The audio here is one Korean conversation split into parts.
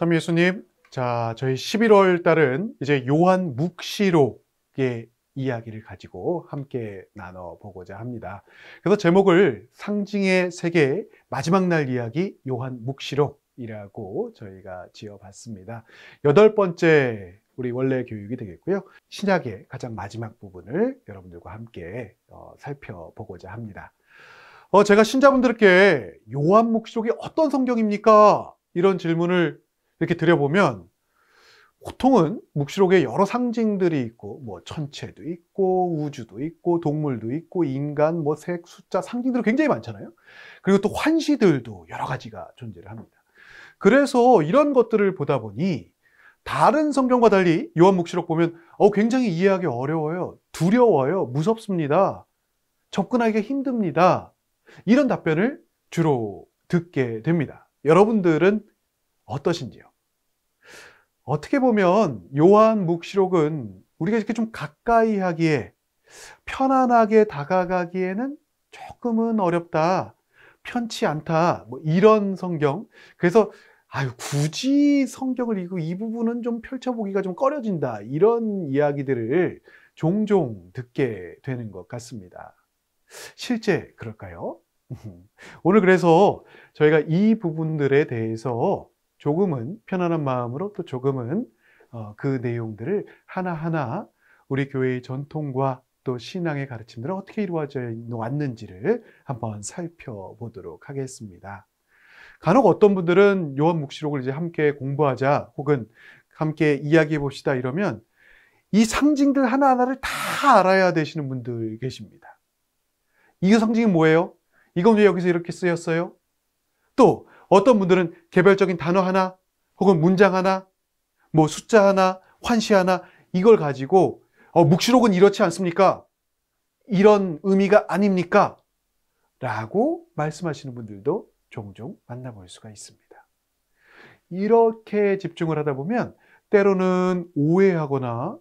참 예수님, 자, 저희 11월 달은 이제 요한 묵시록의 이야기를 가지고 함께 나눠보고자 합니다. 그래서 제목을 상징의 세계 마지막 날 이야기 요한 묵시록이라고 저희가 지어봤습니다. 8번째 우리 원래 교육이 되겠고요. 신약의 가장 마지막 부분을 여러분들과 함께 살펴보고자 합니다. 제가 신자분들께 요한 묵시록이 어떤 성경입니까? 이런 질문을 이렇게 드려보면 보통은 묵시록에 여러 상징들이 있고 뭐 천체도 있고 우주도 있고 동물도 있고 인간, 뭐 색, 숫자, 상징들이 굉장히 많잖아요. 그리고 또 환시들도 여러 가지가 존재를 합니다. 그래서 이런 것들을 보다 보니 다른 성경과 달리 요한 묵시록 보면 굉장히 이해하기 어려워요. 두려워요. 무섭습니다. 접근하기가 힘듭니다. 이런 답변을 주로 듣게 됩니다. 여러분들은 어떠신지요? 어떻게 보면 요한 묵시록은 우리가 이렇게 좀 가까이 하기에, 편안하게 다가가기에는 조금은 어렵다, 편치 않다, 뭐 이런 성경. 그래서 굳이 성경을 읽고 이 부분은 좀 펼쳐보기가 좀 꺼려진다, 이런 이야기들을 종종 듣게 되는 것 같습니다. 실제 그럴까요? 오늘 그래서 저희가 이 부분들에 대해서 조금은 편안한 마음으로, 또 조금은 그 내용들을 하나하나 우리 교회의 전통과 또 신앙의 가르침들은 어떻게 이루어져 왔는지를 한번 살펴보도록 하겠습니다. 간혹 어떤 분들은 요한 묵시록을 이제 함께 공부하자, 혹은 함께 이야기해 봅시다 이러면 이 상징들 하나하나를 다 알아야 되시는 분들 계십니다. 이 상징이 뭐예요? 이건 왜 여기서 이렇게 쓰였어요? 또 어떤 분들은 개별적인 단어 하나, 혹은 문장 하나, 뭐 숫자 하나, 환시 하나, 이걸 가지고 묵시록은 이렇지 않습니까? 이런 의미가 아닙니까? 라고 말씀하시는 분들도 종종 만나볼 수가 있습니다. 이렇게 집중을 하다 보면 때로는 오해하거나,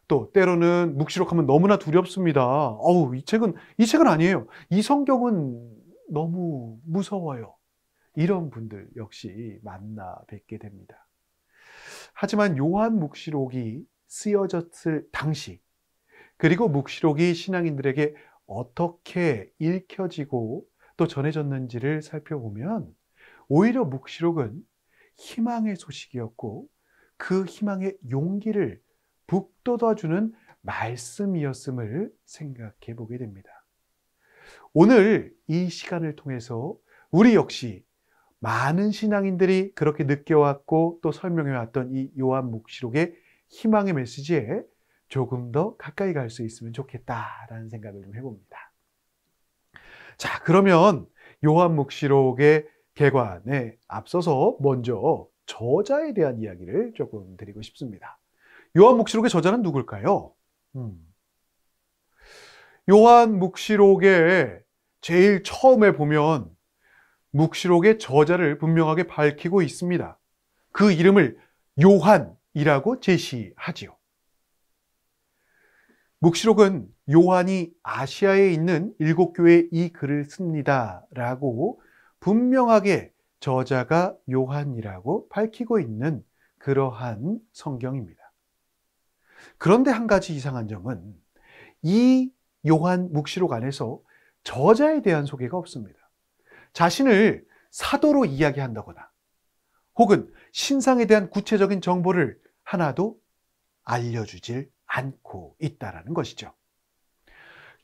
또 때로는 묵시록하면 너무나 두렵습니다. 이 책은 아니에요. 이 성경은 너무 무서워요. 이런 분들 역시 만나 뵙게 됩니다. 하지만 요한 묵시록이 쓰여졌을 당시, 그리고 묵시록이 신앙인들에게 어떻게 읽혀지고 또 전해졌는지를 살펴보면 오히려 묵시록은 희망의 소식이었고, 그 희망의 용기를 북돋아주는 말씀이었음을 생각해 보게 됩니다. 오늘 이 시간을 통해서 우리 역시 많은 신앙인들이 그렇게 느껴왔고 또 설명해왔던 이 요한 묵시록의 희망의 메시지에 조금 더 가까이 갈 수 있으면 좋겠다라는 생각을 좀 해봅니다. 자, 그러면 요한 묵시록의 개관에 앞서서 먼저 저자에 대한 이야기를 조금 드리고 싶습니다. 요한 묵시록의 저자는 누굴까요? 요한 묵시록의 제일 처음에 보면 묵시록의 저자를 분명하게 밝히고 있습니다. 그 이름을 요한이라고 제시하지요. 묵시록은 요한이 아시아에 있는 7교회에 이 글을 씁니다 라고 분명하게 저자가 요한이라고 밝히고 있는 그러한 성경입니다. 그런데 한 가지 이상한 점은 이 요한 묵시록 안에서 저자에 대한 소개가 없습니다. 자신을 사도로 이야기한다거나, 혹은 신상에 대한 구체적인 정보를 하나도 알려주질 않고 있다는 것이죠.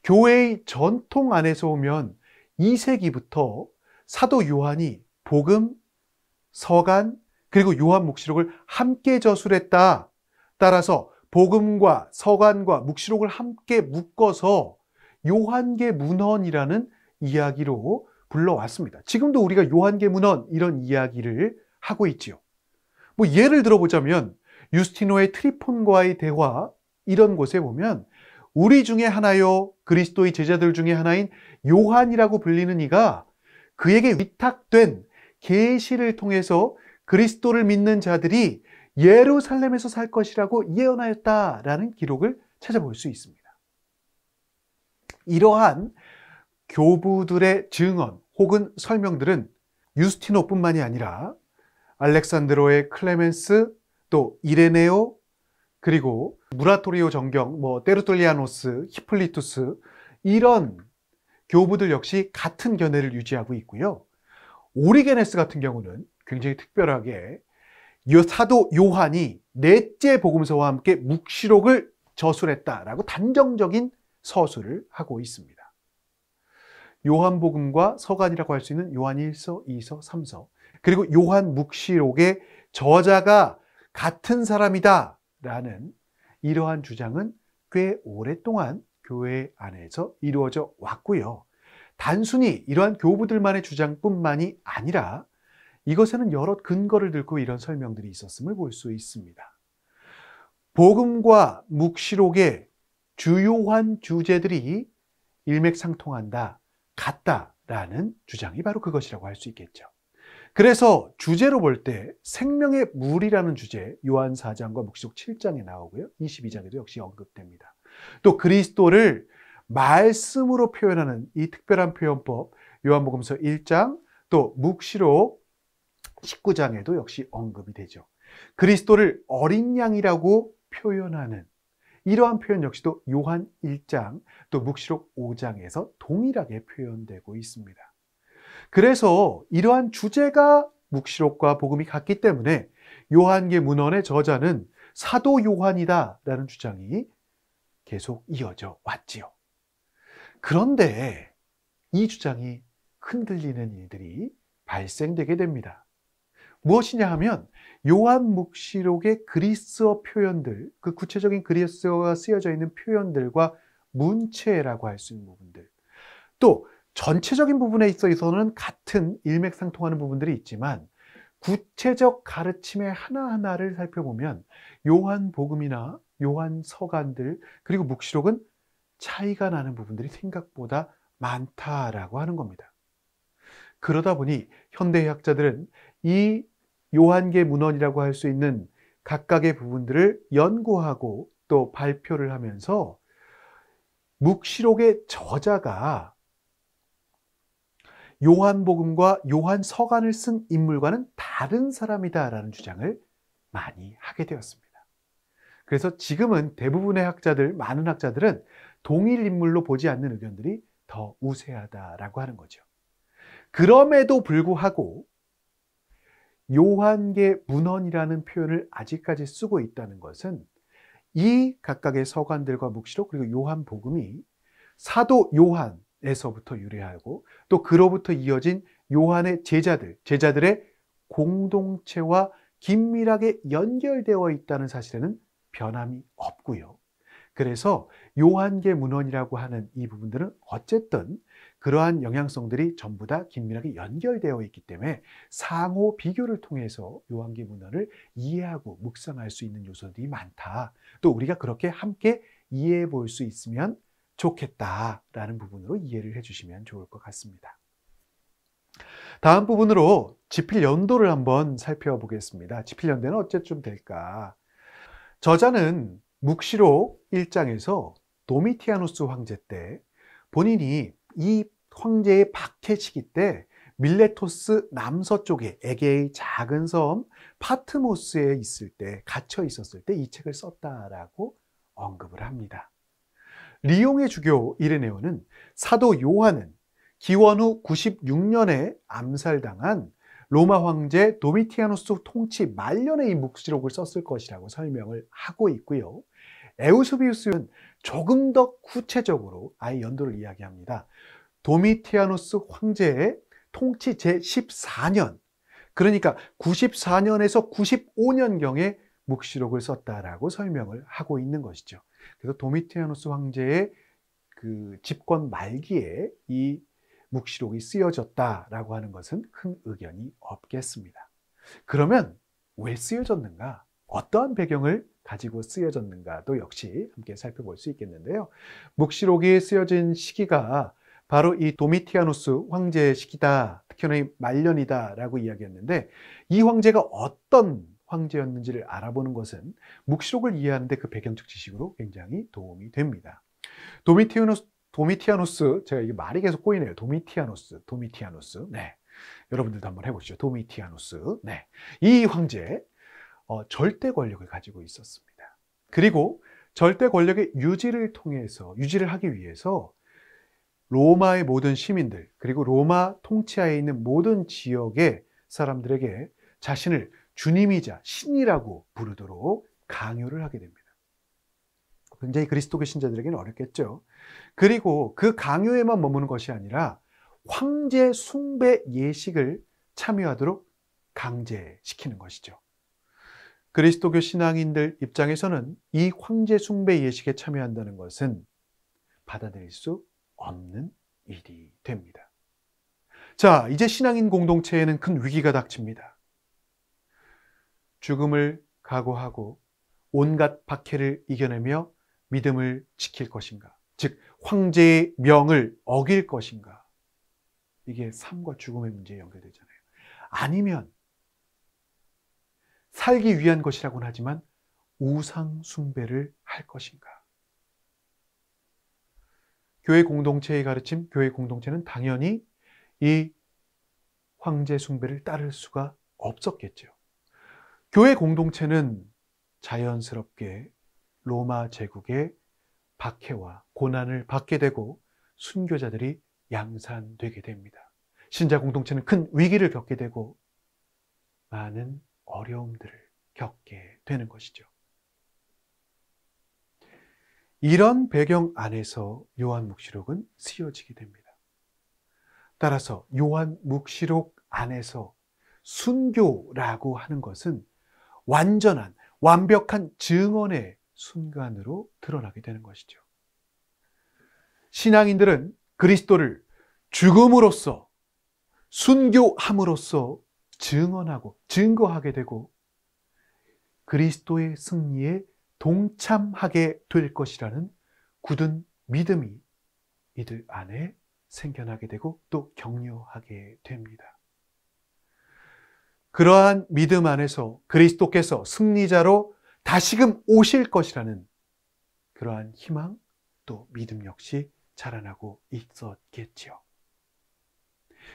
교회의 전통 안에서 보면 2세기부터 사도 요한이 복음, 서간, 그리고 요한 묵시록을 함께 저술했다. 따라서 복음과 서간과 묵시록을 함께 묶어서 요한계 문헌이라는 이야기로 불러왔습니다. 지금도 우리가 요한계 문헌 이런 이야기를 하고 있지요. 뭐 예를 들어보자면 유스티노의 트리폰과의 대화, 이런 곳에 보면 우리 중에 하나요, 그리스도의 제자들 중에 하나인 요한이라고 불리는 이가 그에게 위탁된 계시를 통해서 그리스도를 믿는 자들이 예루살렘에서 살 것이라고 예언하였다라는 기록을 찾아볼 수 있습니다. 이러한 교부들의 증언 혹은 설명들은 유스티노뿐만이 아니라 알렉산드로의 클레멘스, 또 이레네오, 그리고 무라토리오 정경, 테르툴리아노스, 히플리투스, 이런 교부들 역시 같은 견해를 유지하고 있고요. 오리게네스 같은 경우는 굉장히 특별하게 사도 요한이 넷째 복음서와 함께 묵시록을 저술했다라고 단정적인 서술을 하고 있습니다. 요한복음과 서간이라고 할 수 있는 요한 1서, 2서, 3서, 그리고 요한 묵시록의 저자가 같은 사람이다 라는 이러한 주장은 꽤 오랫동안 교회 안에서 이루어져 왔고요. 단순히 이러한 교부들만의 주장뿐만이 아니라 이것에는 여러 근거를 들고 이런 설명들이 있었음을 볼 수 있습니다. 복음과 묵시록의 주요한 주제들이 일맥상통한다, 같다라는 주장이 바로 그것이라고 할 수 있겠죠. 그래서 주제로 볼 때 생명의 물이라는 주제, 요한 4장과 묵시록 7장에 나오고요. 22장에도 역시 언급됩니다. 또 그리스도를 말씀으로 표현하는 이 특별한 표현법, 요한복음서 1장, 또 묵시록 19장에도 역시 언급이 되죠. 그리스도를 어린 양이라고 표현하는 이러한 표현 역시도 요한 1장, 또 묵시록 5장에서 동일하게 표현되고 있습니다. 그래서 이러한 주제가 묵시록과 복음이 같기 때문에 요한계 문헌의 저자는 사도 요한이다라는 주장이 계속 이어져 왔지요. 그런데 이 주장이 흔들리는 일들이 발생되게 됩니다. 무엇이냐 하면 요한 묵시록의 그리스어 표현들, 그 구체적인 그리스어가 쓰여져 있는 표현들과 문체라고 할 수 있는 부분들, 또 전체적인 부분에 있어서는 같은 일맥상통하는 부분들이 있지만 구체적 가르침의 하나하나를 살펴보면 요한복음이나 요한 서간들, 그리고 묵시록은 차이가 나는 부분들이 생각보다 많다라고 하는 겁니다. 그러다 보니 현대학자들은 이 요한계 문헌이라고 할 수 있는 각각의 부분들을 연구하고 또 발표를 하면서 묵시록의 저자가 요한복음과 요한서간을 쓴 인물과는 다른 사람이다라는 주장을 많이 하게 되었습니다. 그래서 지금은 대부분의 학자들, 많은 학자들은 동일 인물로 보지 않는 의견들이 더 우세하다라고 하는 거죠. 그럼에도 불구하고 요한계 문헌이라는 표현을 아직까지 쓰고 있다는 것은 이 각각의 서간들과 묵시록, 그리고 요한복음이 사도 요한에서부터 유래하고 또 그로부터 이어진 요한의 제자들의 공동체와 긴밀하게 연결되어 있다는 사실에는 변함이 없고요. 그래서 요한계 문헌이라고 하는 이 부분들은 어쨌든 그러한 영향성들이 전부 다 긴밀하게 연결되어 있기 때문에 상호 비교를 통해서 요한계 문헌을 이해하고 묵상할 수 있는 요소들이 많다. 또 우리가 그렇게 함께 이해해 볼 수 있으면 좋겠다라는 부분으로 이해를 해주시면 좋을 것 같습니다. 다음 부분으로 지필 연도를 한번 살펴보겠습니다. 지필 연대는 어째쯤 될까? 저자는 묵시록 1장에서 도미티아누스 황제 때 본인이 이 황제의 박해 시기 때 밀레토스 남서쪽에 에게의 작은 섬 파트모스에 있을 때, 갇혀 있었을 때 이 책을 썼다라고 언급을 합니다. 리옹의 주교 이레네오는 사도 요한은 기원 후 96년에 암살당한 로마 황제 도미티아누스 통치 말년에 이 묵시록을 썼을 것이라고 설명을 하고 있고요. 에우스비우스는 조금 더 구체적으로 아예 연도를 이야기합니다. 도미티아누스 황제의 통치 제14년, 그러니까 94년에서 95년경에 묵시록을 썼다라고 설명을 하고 있는 것이죠. 그래서 도미티아누스 황제의 그 집권 말기에 이 묵시록이 쓰여졌다라고 하는 것은 큰 의견이 없겠습니다. 그러면 왜 쓰여졌는가? 어떠한 배경을 가지고 쓰여졌는가도 역시 함께 살펴볼 수 있겠는데요. 묵시록이 쓰여진 시기가 바로 이 도미티아누스 황제의 시기다, 특히나 말년이다라고 이야기했는데 이 황제가 어떤 황제였는지를 알아보는 것은 묵시록을 이해하는 데 그 배경적 지식으로 굉장히 도움이 됩니다. 도미티아누스, 제가 이게 말이 계속 꼬이네요. 도미티아누스. 네. 여러분들도 한번 해보시죠. 도미티아누스. 네. 이 황제, 절대 권력을 가지고 있었습니다. 그리고 절대 권력의 유지를 하기 위해서 로마의 모든 시민들, 그리고 로마 통치하에 있는 모든 지역의 사람들에게 자신을 주님이자 신이라고 부르도록 강요를 하게 됩니다. 굉장히 그리스도교 신자들에게는 어렵겠죠. 그리고 그 강요에만 머무는 것이 아니라 황제 숭배 예식을 참여하도록 강제시키는 것이죠. 그리스도교 신앙인들 입장에서는 이 황제 숭배 예식에 참여한다는 것은 받아들일 수 없는 일이 됩니다. 자, 이제 신앙인 공동체에는 큰 위기가 닥칩니다. 죽음을 각오하고 온갖 박해를 이겨내며 믿음을 지킬 것인가? 즉, 황제의 명을 어길 것인가? 이게 삶과 죽음의 문제에 연결되잖아요. 아니면 살기 위한 것이라고는 하지만 우상 숭배를 할 것인가? 교회 공동체의 가르침, 교회 공동체는 당연히 이 황제 숭배를 따를 수가 없었겠죠. 교회 공동체는 자연스럽게 로마 제국의 박해와 고난을 받게 되고 순교자들이 양산되게 됩니다. 신자 공동체는 큰 위기를 겪게 되고 많은 어려움들을 겪게 되는 것이죠. 이런 배경 안에서 요한묵시록은 쓰여지게 됩니다. 따라서 요한묵시록 안에서 순교라고 하는 것은 완전한, 완벽한 증언의 순간으로 드러나게 되는 것이죠. 신앙인들은 그리스도를 죽음으로써, 순교함으로써 증언하고 증거하게 되고 그리스도의 승리에 동참하게 될 것이라는 굳은 믿음이 이들 안에 생겨나게 되고 또 격려하게 됩니다. 그러한 믿음 안에서 그리스도께서 승리자로 다시금 오실 것이라는 그러한 희망 또 믿음 역시 자라나고 있었겠지요.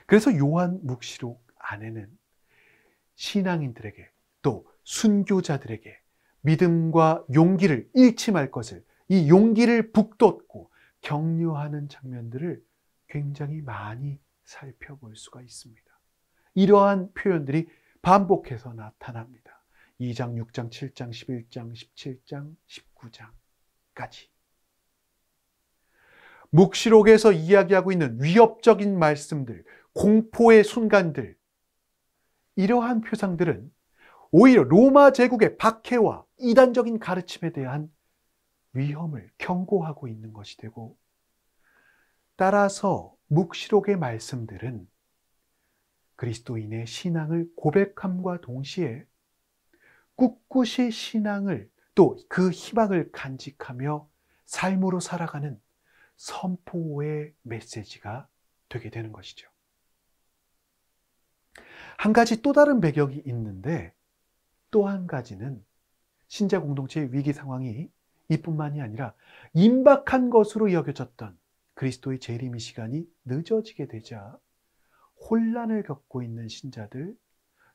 그래서 요한묵시록 안에는 신앙인들에게 또 순교자들에게 믿음과 용기를 잃지 말 것을, 이 용기를 북돋고 격려하는 장면들을 굉장히 많이 살펴볼 수가 있습니다. 이러한 표현들이 반복해서 나타납니다. 2장, 6장, 7장, 11장, 17장, 19장까지. 묵시록에서 이야기하고 있는 위협적인 말씀들, 공포의 순간들, 이러한 표상들은 오히려 로마 제국의 박해와 이단적인 가르침에 대한 위험을 경고하고 있는 것이 되고, 따라서 묵시록의 말씀들은 그리스도인의 신앙을 고백함과 동시에 꿋꿋이 신앙을 또 그 희망을 간직하며 삶으로 살아가는 선포의 메시지가 되게 되는 것이죠. 한 가지 또 다른 배경이 있는데, 또 한 가지는 신자 공동체의 위기 상황이 이뿐만이 아니라 임박한 것으로 여겨졌던 그리스도의 재림의 시간이 늦어지게 되자 혼란을 겪고 있는 신자들,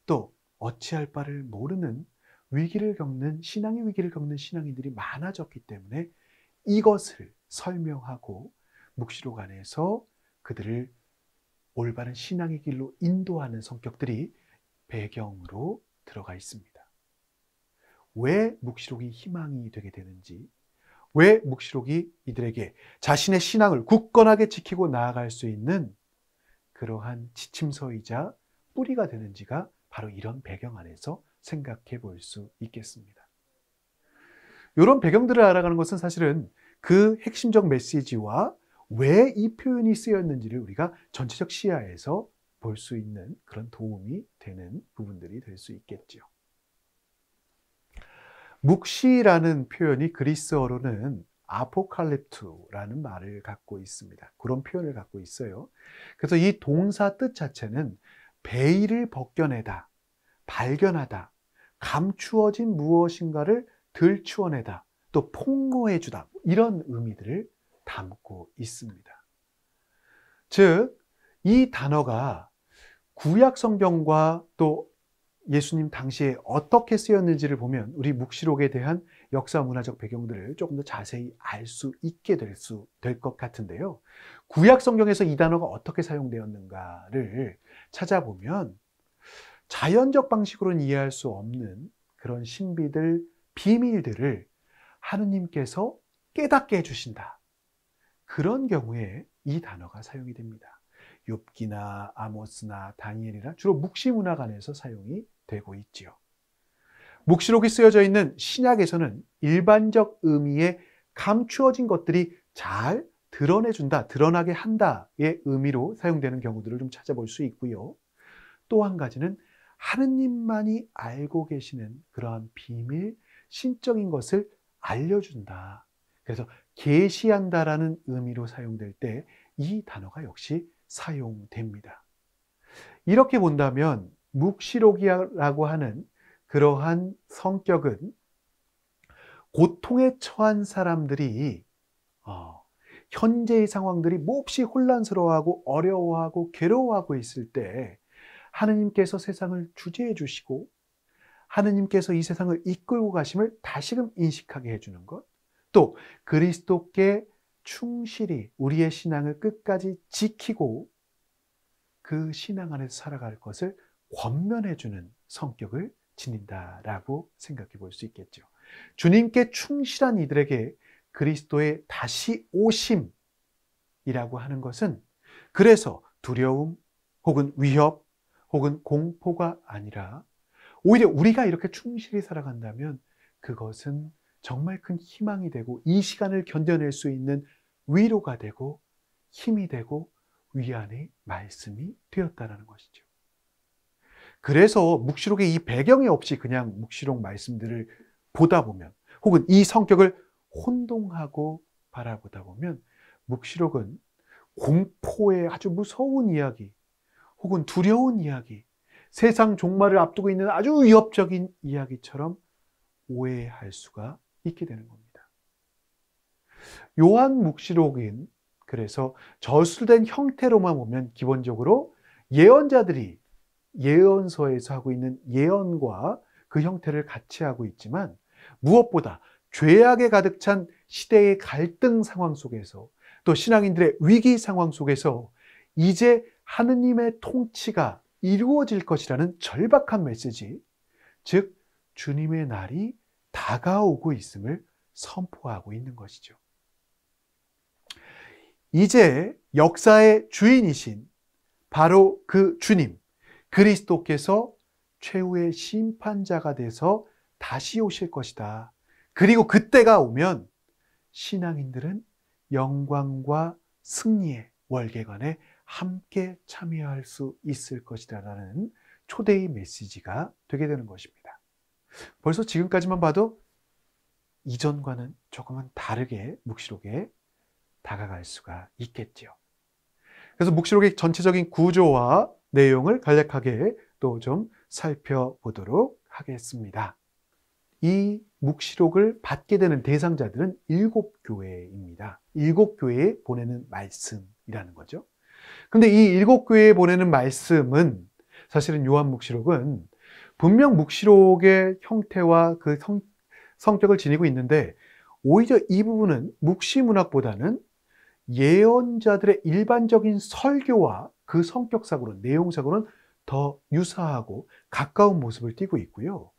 또 어찌할 바를 모르는 위기를 겪는, 신앙의 위기를 겪는 신앙인들이 많아졌기 때문에 이것을 설명하고 묵시록 안에서 그들을 올바른 신앙의 길로 인도하는 성격들이 배경으로 들어가 있습니다. 왜 묵시록이 희망이 되게 되는지, 왜 묵시록이 이들에게 자신의 신앙을 굳건하게 지키고 나아갈 수 있는 그러한 지침서이자 뿌리가 되는지가 바로 이런 배경 안에서 생각해 볼 수 있겠습니다. 이런 배경들을 알아가는 것은 사실은 그 핵심적 메시지와 왜 이 표현이 쓰였는지를 우리가 전체적 시야에서 볼 수 있는 그런 도움이 되는 부분들이 될 수 있겠죠. 묵시라는 표현이 그리스어로는 아포칼립투라는 말을 갖고 있습니다. 그런 표현을 갖고 있어요. 그래서 이 동사 뜻 자체는 베일을 벗겨내다, 발견하다, 감추어진 무엇인가를 들추어내다, 또 폭로해주다, 이런 의미들을 담고 있습니다. 즉, 이 단어가 구약 성경과 또 예수님 당시에 어떻게 쓰였는지를 보면 우리 묵시록에 대한 역사 문화적 배경들을 조금 더 자세히 알 수 있게 될 것 같은데요. 구약 성경에서 이 단어가 어떻게 사용되었는가를 찾아보면 자연적 방식으로는 이해할 수 없는 그런 신비들, 비밀들을 하느님께서 깨닫게 해주신다. 그런 경우에 이 단어가 사용이 됩니다. 욥기나 아모스나 다니엘이나 주로 묵시 문화관에서 사용이 되고 있지요. 묵시록이 쓰여져 있는 신약에서는 일반적 의미에 감추어진 것들이 잘 드러내준다, 드러나게 한다의 의미로 사용되는 경우들을 좀 찾아볼 수 있고요. 또 한 가지는 하느님만이 알고 계시는 그러한 비밀, 신적인 것을 알려준다. 그래서 계시한다라는 의미로 사용될 때 이 단어가 역시 사용됩니다. 이렇게 본다면 묵시록이라고 하는 그러한 성격은 고통에 처한 사람들이 현재의 상황들이 몹시 혼란스러워하고 어려워하고 괴로워하고 있을 때 하느님께서 세상을 주재해 주시고 하느님께서 이 세상을 이끌고 가심을 다시금 인식하게 해주는 것, 또 그리스도께 충실히 우리의 신앙을 끝까지 지키고 그 신앙 안에서 살아갈 것을 권면해주는 성격을 지닌다라고 생각해 볼 수 있겠죠. 주님께 충실한 이들에게 그리스도의 다시 오심이라고 하는 것은 그래서 두려움 혹은 위협 혹은 공포가 아니라 오히려 우리가 이렇게 충실히 살아간다면 그것은 정말 큰 희망이 되고 이 시간을 견뎌낼 수 있는 위로가 되고 힘이 되고 위안의 말씀이 되었다는 것이죠. 그래서 묵시록의 이 배경이 없이 그냥 묵시록 말씀들을 보다 보면 혹은 이 성격을 혼동하고 바라보다 보면 묵시록은 공포의 아주 무서운 이야기 혹은 두려운 이야기, 세상 종말을 앞두고 있는 아주 위협적인 이야기처럼 오해할 수가 있게 되는 겁니다. 요한 묵시록은 그래서 저술된 형태로만 보면 기본적으로 예언자들이 예언서에서 하고 있는 예언과 그 형태를 같이 하고 있지만 무엇보다 죄악에 가득 찬 시대의 갈등 상황 속에서 또 신앙인들의 위기 상황 속에서 이제 하느님의 통치가 이루어질 것이라는 절박한 메시지, 즉 주님의 날이 다가오고 있음을 선포하고 있는 것이죠. 이제 역사의 주인이신 바로 그 주님, 그리스도께서 최후의 심판자가 돼서 다시 오실 것이다. 그리고 그때가 오면 신앙인들은 영광과 승리의 월계관에 함께 참여할 수 있을 것이다라는 초대의 메시지가 되게 되는 것입니다. 벌써 지금까지만 봐도 이전과는 조금은 다르게 묵시록에 다가갈 수가 있겠지요. 그래서 묵시록의 전체적인 구조와 내용을 간략하게 또 좀 살펴보도록 하겠습니다. 이 묵시록을 받게 되는 대상자들은 7교회입니다. 7교회에 보내는 말씀이라는 거죠. 근데 이 7교회에 보내는 말씀은 사실은 요한 묵시록은 분명 묵시록의 형태와 그 성격을 지니고 있는데 오히려 이 부분은 묵시 문학보다는 예언자들의 일반적인 설교와 그 성격상으로는, 내용상으로는 더 유사하고 가까운 모습을 띠고 있고요.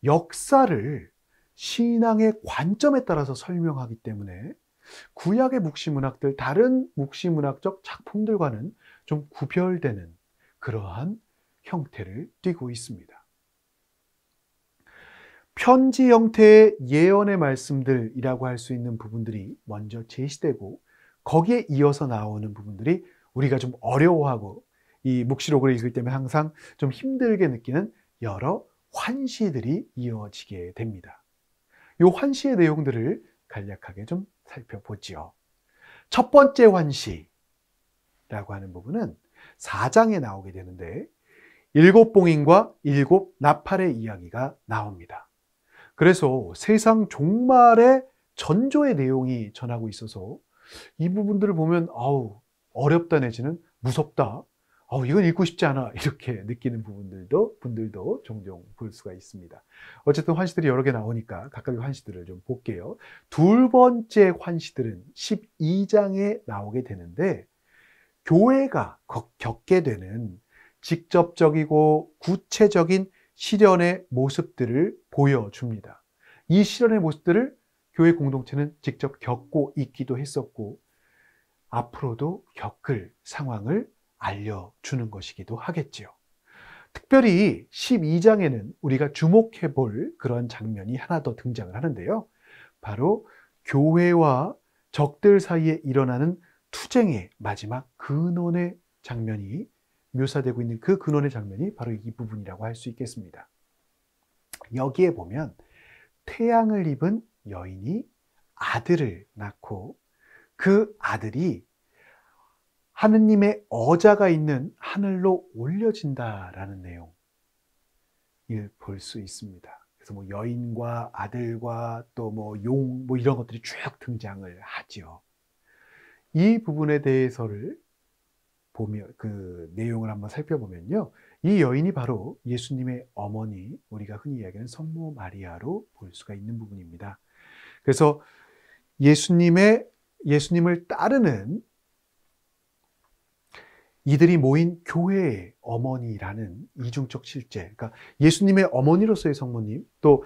역사를 신앙의 관점에 따라서 설명하기 때문에 구약의 묵시문학들, 다른 묵시문학적 작품들과는 좀 구별되는 그러한 형태를 띠고 있습니다. 편지 형태의 예언의 말씀들이라고 할 수 있는 부분들이 먼저 제시되고 거기에 이어서 나오는 부분들이 우리가 좀 어려워하고 이 묵시록을 읽을 때면 항상 좀 힘들게 느끼는 여러 환시들이 이어지게 됩니다. 이 환시의 내용들을 간략하게 좀 살펴보지요. 첫 번째 환시라고 하는 부분은 4장에 나오게 되는데 7봉인과 7 나팔의 이야기가 나옵니다. 그래서 세상 종말의 전조의 내용이 전하고 있어서 이 부분들을 보면 어렵다 내지는 무섭다, 이건 읽고 싶지 않아. 이렇게 느끼는 분들도 종종 볼 수가 있습니다. 어쨌든 환시들이 여러 개 나오니까 각각의 환시들을 좀 볼게요. 두 번째 환시들은 12장에 나오게 되는데, 교회가 겪게 되는 직접적이고 구체적인 시련의 모습들을 보여줍니다. 이 시련의 모습들을 교회 공동체는 직접 겪고 있기도 했었고, 앞으로도 겪을 상황을 알려주는 것이기도 하겠지요. 특별히 12장에는 우리가 주목해 볼 그런 장면이 하나 더 등장을 하는데요. 바로 교회와 적들 사이에 일어나는 투쟁의 마지막 근원의 장면이 묘사되고 있는 그 근원의 장면이 바로 이 부분이라고 할 수 있겠습니다. 여기에 보면 태양을 입은 여인이 아들을 낳고 그 아들이 하느님의 어자가 있는 하늘로 올려진다라는 내용을 볼 수 있습니다. 그래서 여인과 아들과 또 용 이런 것들이 쭉 등장을 하죠. 이 부분에 대해서를 보며 그 내용을 한번 살펴보면요. 이 여인이 바로 예수님의 어머니, 우리가 흔히 이야기하는 성모 마리아로 볼 수가 있는 부분입니다. 그래서 예수님을 따르는 이들이 모인 교회의 어머니라는 이중적 실제, 그러니까 예수님의 어머니로서의 성모님, 또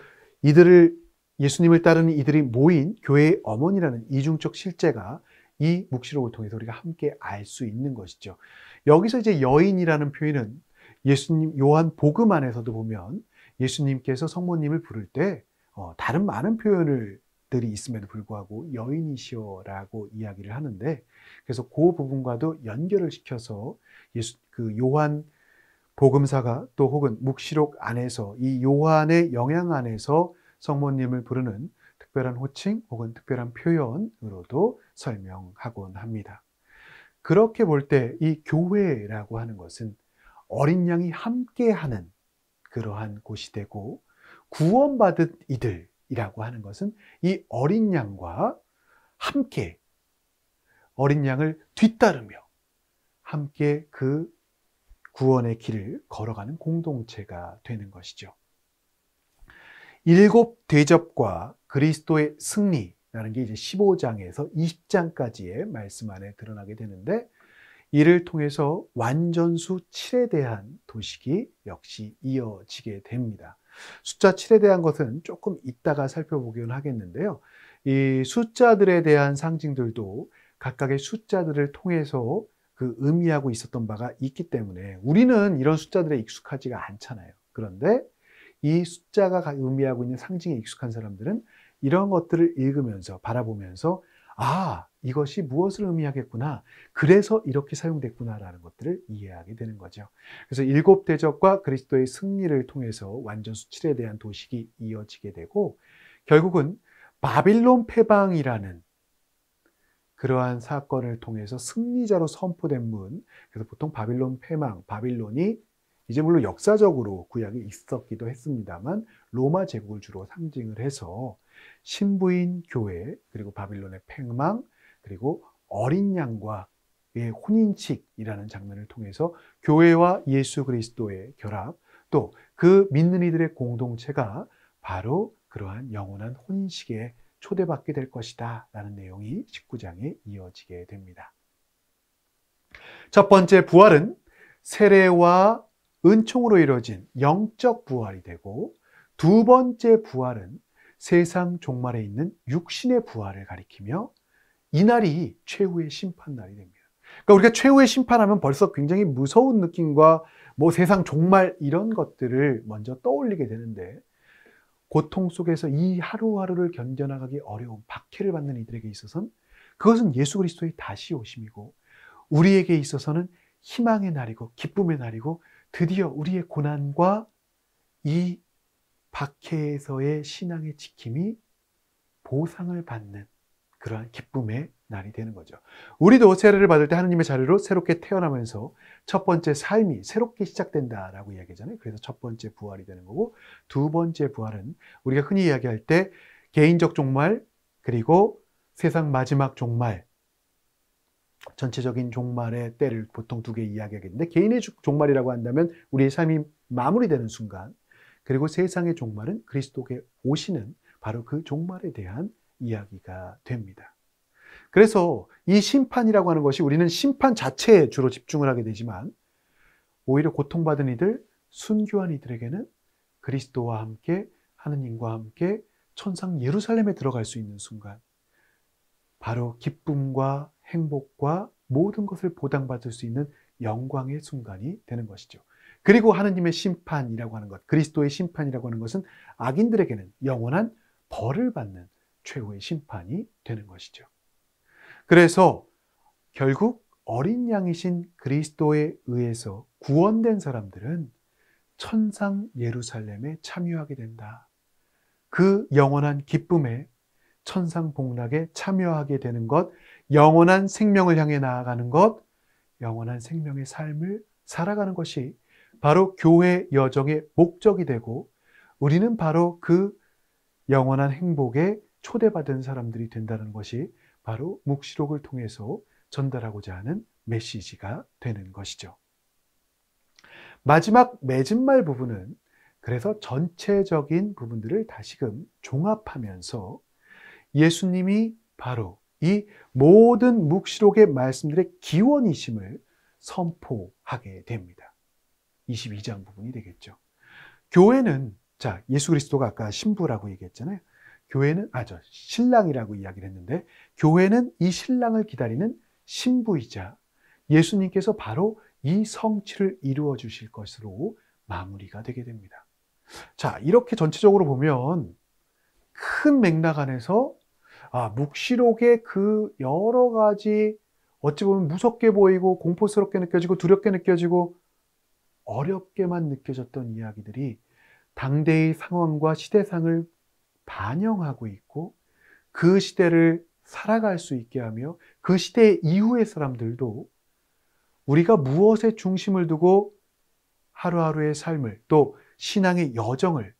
예수님을 따르는 이들이 모인 교회의 어머니라는 이중적 실제가 이 묵시록을 통해서 우리가 함께 알 수 있는 것이죠. 여기서 이제 여인이라는 표현은 요한 복음 안에서도 보면 예수님께서 성모님을 부를 때 다른 많은 표현들이 있음에도 불구하고 여인이시여라고 이야기를 하는데, 그래서 그 부분과도 연결을 시켜서 요한 복음사가 또 혹은 묵시록 안에서 이 요한의 영향 안에서 성모님을 부르는 특별한 호칭 혹은 특별한 표현으로도 설명하곤 합니다. 그렇게 볼 때 이 교회라고 하는 것은 어린 양이 함께하는 그러한 곳이 되고, 구원받은 이들이라고 하는 것은 이 어린 양과 함께 어린 양을 뒤따르며 함께 그 구원의 길을 걸어가는 공동체가 되는 것이죠. 7 대접과 그리스도의 승리라는 게 이제 15장에서 20장까지의 말씀 안에 드러나게 되는데, 이를 통해서 완전수 7에 대한 도식이 역시 이어지게 됩니다. 숫자 7에 대한 것은 조금 이따가 살펴보긴 하겠는데요. 이 숫자들에 대한 상징들도 각각의 숫자들을 통해서 그 의미하고 있었던 바가 있기 때문에 우리는 이런 숫자들에 익숙하지가 않잖아요. 그런데 이 숫자가 의미하고 있는 상징에 익숙한 사람들은 이런 것들을 읽으면서 바라보면서 이것이 무엇을 의미하겠구나, 그래서 이렇게 사용됐구나라는 것들을 이해하게 되는 거죠. 그래서 7 대접과 그리스도의 승리를 통해서 완전수 7에 대한 도식이 이어지게 되고, 결국은 바빌론 패방이라는 그러한 사건을 통해서 승리자로 선포된 문, 그래서 보통 바빌론 패망, 바빌론이 이제 물론 역사적으로 구약에 있었기도 했습니다만 로마 제국을 주로 상징을 해서 신부인 교회, 그리고 바빌론의 패망, 그리고 어린 양과의 혼인칙이라는 장면을 통해서 교회와 예수 그리스도의 결합, 또 그 믿는 이들의 공동체가 바로 그러한 영원한 혼인식에 초대받게 될 것이다 라는 내용이 19장에 이어지게 됩니다. 첫 번째 부활은 세례와 은총으로 이루어진 영적 부활이 되고, 두 번째 부활은 세상 종말에 있는 육신의 부활을 가리키며 이날이 최후의 심판날이 됩니다. 그러니까 우리가 최후의 심판하면 벌써 굉장히 무서운 느낌과 세상 종말 이런 것들을 먼저 떠올리게 되는데, 고통 속에서 이 하루하루를 견뎌나가기 어려운 박해를 받는 이들에게 있어서는 그것은 예수 그리스도의 다시 오심이고, 우리에게 있어서는 희망의 날이고 기쁨의 날이고, 드디어 우리의 고난과 이 박해에서의 신앙의 지킴이 보상을 받는 그러한 기쁨의 날이 되는 거죠. 우리도 세례를 받을 때 하느님의 자녀로 새롭게 태어나면서 첫 번째 삶이 새롭게 시작된다라고 이야기하잖아요. 그래서 첫 번째 부활이 되는 거고, 두 번째 부활은 우리가 흔히 이야기할 때 개인적 종말, 그리고 세상 마지막 종말, 전체적인 종말의 때를 보통 두 개 이야기하겠는데, 개인의 종말이라고 한다면 우리의 삶이 마무리되는 순간, 그리고 세상의 종말은 그리스도께 오시는 바로 그 종말에 대한 이야기가 됩니다. 그래서 이 심판이라고 하는 것이, 우리는 심판 자체에 주로 집중을 하게 되지만 오히려 고통받은 이들, 순교한 이들에게는 그리스도와 함께, 하느님과 함께 천상 예루살렘에 들어갈 수 있는 순간, 바로 기쁨과 행복과 모든 것을 보장받을 수 있는 영광의 순간이 되는 것이죠. 그리고 하느님의 심판이라고 하는 것, 그리스도의 심판이라고 하는 것은 악인들에게는 영원한 벌을 받는 최후의 심판이 되는 것이죠. 그래서 결국 어린 양이신 그리스도에 의해서 구원된 사람들은 천상 예루살렘에 참여하게 된다. 그 영원한 기쁨에, 천상 복락에 참여하게 되는 것, 영원한 생명을 향해 나아가는 것, 영원한 생명의 삶을 살아가는 것이 바로 교회 여정의 목적이 되고, 우리는 바로 그 영원한 행복에 초대받은 사람들이 된다는 것이 바로 묵시록을 통해서 전달하고자 하는 메시지가 되는 것이죠. 마지막 맺은 말 부분은 그래서 전체적인 부분들을 다시금 종합하면서 예수님이 바로 이 모든 묵시록의 말씀들의 기원이심을 선포하게 됩니다. 22장 부분이 되겠죠. 교회는, 자, 예수 그리스도가 아까 신부라고 얘기했잖아요. 교회는, 신랑이라고 이야기를 했는데, 교회는 이 신랑을 기다리는 신부이자 예수님께서 바로 이 성취를 이루어 주실 것으로 마무리가 되게 됩니다. 자, 이렇게 전체적으로 보면 큰 맥락 안에서 묵시록의 그 여러 가지 어찌 보면 무섭게 보이고 공포스럽게 느껴지고 두렵게 느껴지고 어렵게만 느껴졌던 이야기들이 당대의 상황과 시대상을 반영하고 있고, 그 시대를 살아갈 수 있게 하며 그 시대 이후의 사람들도 우리가 무엇에 중심을 두고 하루하루의 삶을, 또 신앙의 여정을,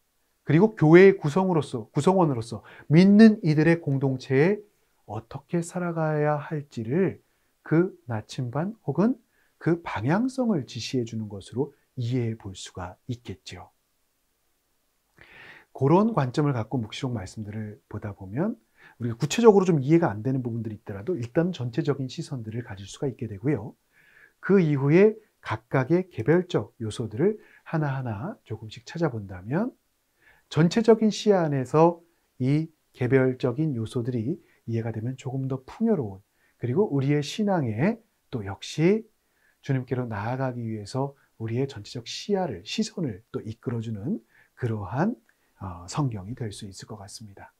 그리고 교회의 구성원으로서 믿는 이들의 공동체에 어떻게 살아가야 할지를 그 나침반 혹은 그 방향성을 지시해 주는 것으로 이해해 볼 수가 있겠죠. 그런 관점을 갖고 묵시록 말씀들을 보다 보면 우리가 구체적으로 좀 이해가 안 되는 부분들이 있더라도 일단 전체적인 시선들을 가질 수가 있게 되고요. 그 이후에 각각의 개별적 요소들을 하나하나 조금씩 찾아본다면 전체적인 시야 안에서 이 개별적인 요소들이 이해가 되면 조금 더 풍요로운, 그리고 우리의 신앙에 또 역시 주님께로 나아가기 위해서 우리의 전체적 시선을 또 이끌어주는 그러한 성경이 될 수 있을 것 같습니다.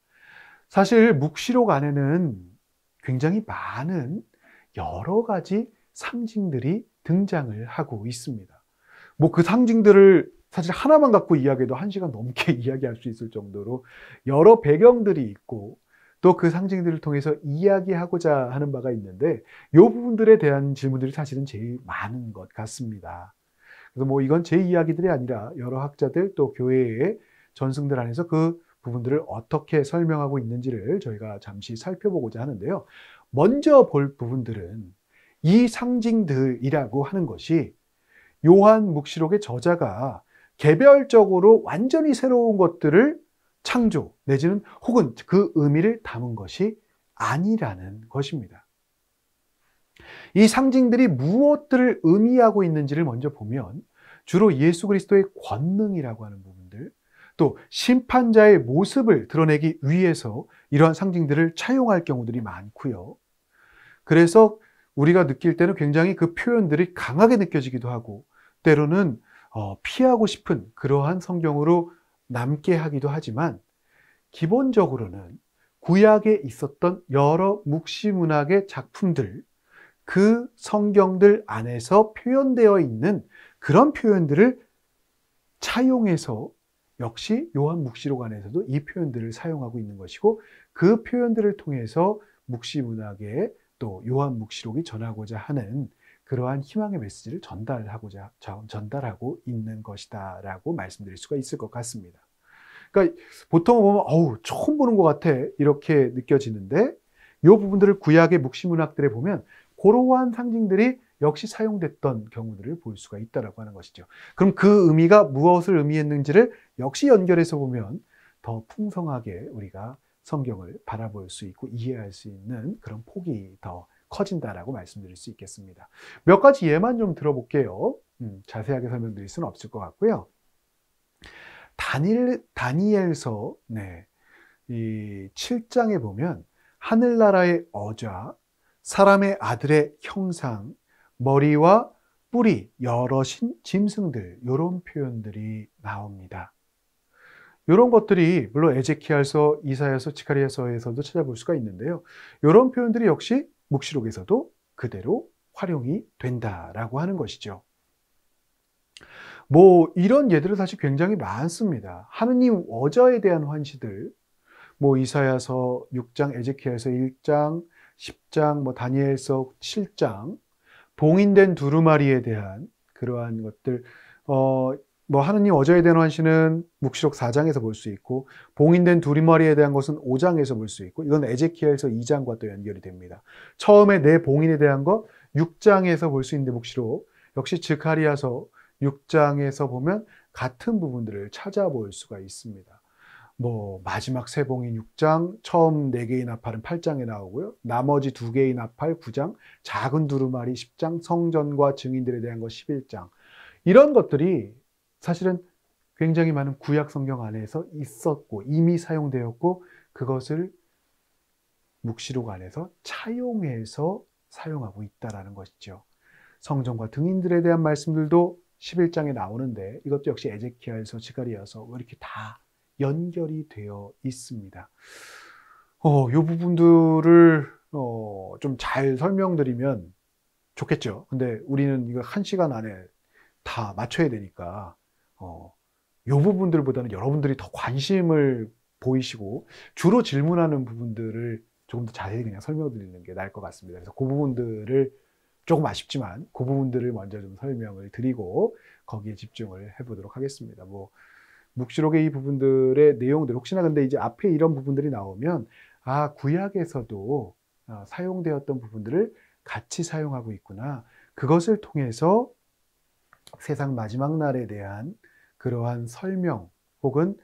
사실 묵시록 안에는 굉장히 많은 여러 가지 상징들이 등장을 하고 있습니다. 그 상징들을 사실 하나만 갖고 이야기해도 1시간 넘게 이야기할 수 있을 정도로 여러 배경들이 있고, 또 그 상징들을 통해서 이야기하고자 하는 바가 있는데, 이 부분들에 대한 질문들이 사실은 제일 많은 것 같습니다. 그래서 이건 제 이야기들이 아니라 여러 학자들 또 교회의 전승들 안에서 그 부분들을 어떻게 설명하고 있는지를 저희가 잠시 살펴보고자 하는데요. 먼저 볼 부분들은 이 상징들이라고 하는 것이 요한 묵시록의 저자가 개별적으로 완전히 새로운 것들을 창조 내지는 혹은 그 의미를 담은 것이 아니라는 것입니다. 이 상징들이 무엇들을 의미하고 있는지를 먼저 보면 주로 예수 그리스도의 권능이라고 하는 부분들, 또 심판자의 모습을 드러내기 위해서 이러한 상징들을 차용할 경우들이 많고요. 그래서 우리가 느낄 때는 굉장히 그 표현들이 강하게 느껴지기도 하고, 때로는 피하고 싶은 그러한 성경으로 남게 하기도 하지만, 기본적으로는 구약에 있었던 여러 묵시문학의 작품들, 그 성경들 안에서 표현되어 있는 그런 표현들을 차용해서 역시 요한 묵시록 안에서도 이 표현들을 사용하고 있는 것이고, 그 표현들을 통해서 묵시문학에 또 요한 묵시록이 전하고자 하는 그러한 희망의 메시지를 전달하고 있는 것이다라고 말씀드릴 수가 있을 것 같습니다. 그러니까 보통 보면 처음 보는 것 같아 이렇게 느껴지는데, 이 부분들을 구약의 묵시문학들에 보면 그러한 상징들이 역시 사용됐던 경우들을 볼 수가 있다라고 하는 것이죠. 그럼 그 의미가 무엇을 의미했는지를 역시 연결해서 보면 더 풍성하게 우리가 성경을 바라볼 수 있고 이해할 수 있는 그런 폭이 더 커진다라고 말씀드릴 수 있겠습니다. 몇 가지 예만 좀 들어볼게요. 자세하게 설명드릴 수는 없을 것 같고요. 다니엘서 이 7장에 보면 하늘나라의 어좌, 사람의 아들의 형상, 머리와 뿔이 여러 짐승들, 이런 표현들이 나옵니다. 이런 것들이 물론 에제키엘서, 이사야서, 지카리아서에서도 찾아볼 수가 있는데요. 이런 표현들이 역시 묵시록에서도 그대로 활용이 된다라고 하는 것이죠. 뭐 이런 예들은 사실 굉장히 많습니다. 하느님 어좌에 대한 환시들, 뭐 이사야서 6장, 에제키엘서 1장, 10장, 뭐 다니엘서 7장, 봉인된 두루마리에 대한 그러한 것들, 뭐 하느님 어좌에 대한 환시는 묵시록 4장에서 볼 수 있고, 봉인된 두루마리에 대한 것은 5장에서 볼 수 있고, 이건 에제키엘서 2장과 또 연결이 됩니다. 처음에 내 봉인에 대한 거 6장에서 볼 수 있는데 묵시록, 역시 지카리아서 6장에서 보면 같은 부분들을 찾아볼 수가 있습니다. 뭐 마지막 세봉인 6장, 처음 4개의 나팔은 8장에 나오고요. 나머지 2개의 나팔 9장, 작은 두루마리 10장, 성전과 증인들에 대한 것 11장. 이런 것들이 사실은 굉장히 많은 구약 성경 안에서 있었고 이미 사용되었고 그것을 묵시록 안에서 차용해서 사용하고 있다는 것이죠. 성전과 증인들에 대한 말씀들도 11장에 나오는데 이것도 역시 에제키엘서, 지카리아서 이렇게 다 연결이 되어 있습니다. 이 부분들을 좀 잘 설명드리면 좋겠죠. 근데 우리는 이거 1시간 안에 다 맞춰야 되니까 이 부분들보다는 여러분들이 더 관심을 보이시고 주로 질문하는 부분들을 조금 더 자세히 그냥 설명드리는 게 나을 것 같습니다. 그래서 그 부분들을 조금 아쉽지만 그 부분들을 먼저 좀 설명을 드리고 거기에 집중을 해보도록 하겠습니다. 뭐 묵시록의 이 부분들의 내용들 혹시나 근데 이제 앞에 이런 부분들이 나오면 구약에서도 사용되었던 부분들을 같이 사용하고 있구나. 그것을 통해서 세상 마지막 날에 대한 그러한 설명 혹은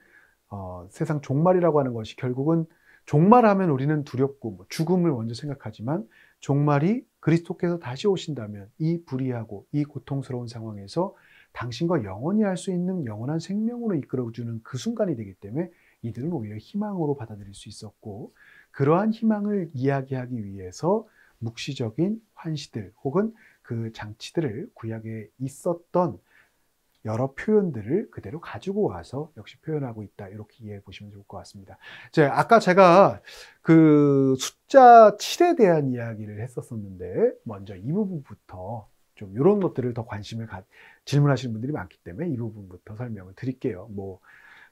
세상 종말이라고 하는 것이 결국은 종말하면 우리는 두렵고 뭐 죽음을 먼저 생각하지만 종말이 그리스도께서 다시 오신다면 이 불의하고 이 고통스러운 상황에서 당신과 영원히 할 수 있는 영원한 생명으로 이끌어주는 그 순간이 되기 때문에 이들은 오히려 희망으로 받아들일 수 있었고 그러한 희망을 이야기하기 위해서 묵시적인 환시들 혹은 그 장치들을 구약에 있었던 여러 표현들을 그대로 가지고 와서 역시 표현하고 있다. 이렇게 이해해 보시면 좋을 것 같습니다. 아까 제가 그 숫자 7에 대한 이야기를 했었었는데 먼저 이 부분부터 좀 이런 것들을 더 질문하시는 분들이 많기 때문에 이 부분부터 설명을 드릴게요. 뭐